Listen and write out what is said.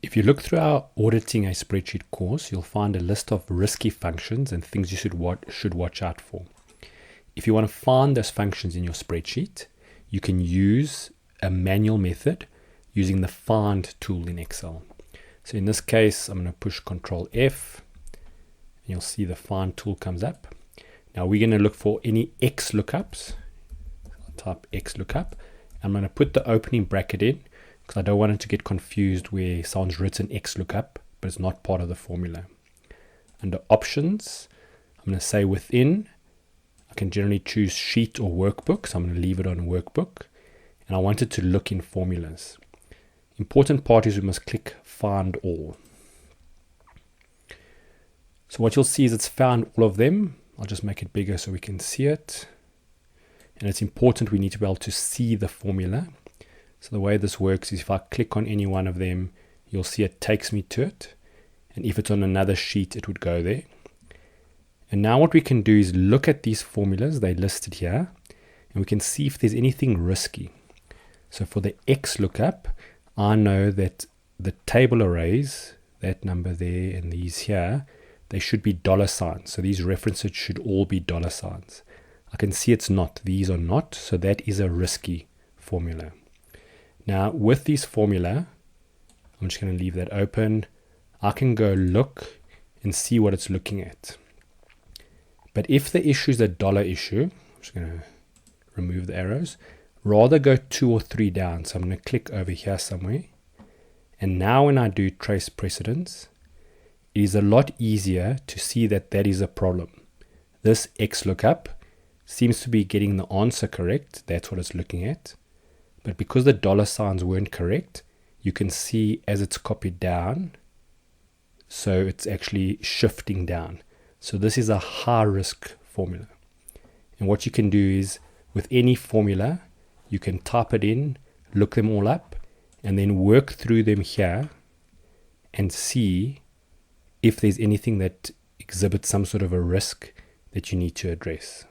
If you look through our Auditing a Spreadsheet course, you'll find a list of risky functions and things you should watch out for. If you want to find those functions in your spreadsheet, you can use a manual method using the Find tool in Excel. So in this case, I'm going to push Control F, and you'll see the Find tool comes up. Now we're going to look for any XLOOKUPs. I'll type XLOOKUP. I'm going to put the opening bracket in, because I don't want it to get confused where someone's written XLOOKUP, but it's not part of the formula. Under Options, I'm going to say within, I can generally choose Sheet or Workbook, so I'm going to leave it on Workbook, and I want it to look in formulas. Important part is we must click Find All. So what you'll see is it's found all of them. I'll just make it bigger so we can see it. And it's important we need to be able to see the formula. So the way this works is if I click on any one of them, you'll see it takes me to it. And if it's on another sheet, it would go there. And now what we can do is look at these formulas, they're listed here, and we can see if there's anything risky. So for the XLOOKUP, I know that the table arrays, that number there and these here, they should be dollar signs. So these references should all be dollar signs. I can see it's not. These are not. So that is a risky formula. Now with this formula, I'm just going to leave that open. I can go look and see what it's looking at. But if the issue is a dollar issue, I'm just going to remove the arrows, rather go 2 or 3 down. So I'm going to click over here somewhere. And now when I do trace precedence, it is a lot easier to see that that is a problem. This XLOOKUP seems to be getting the answer correct. That's what it's looking at. But because the dollar signs weren't correct, you can see as it's copied down, so it's actually shifting down. So this is a high risk formula. And what you can do is with any formula, you can type it in, look them all up, and then work through them here and see if there's anything that exhibits some sort of a risk that you need to address.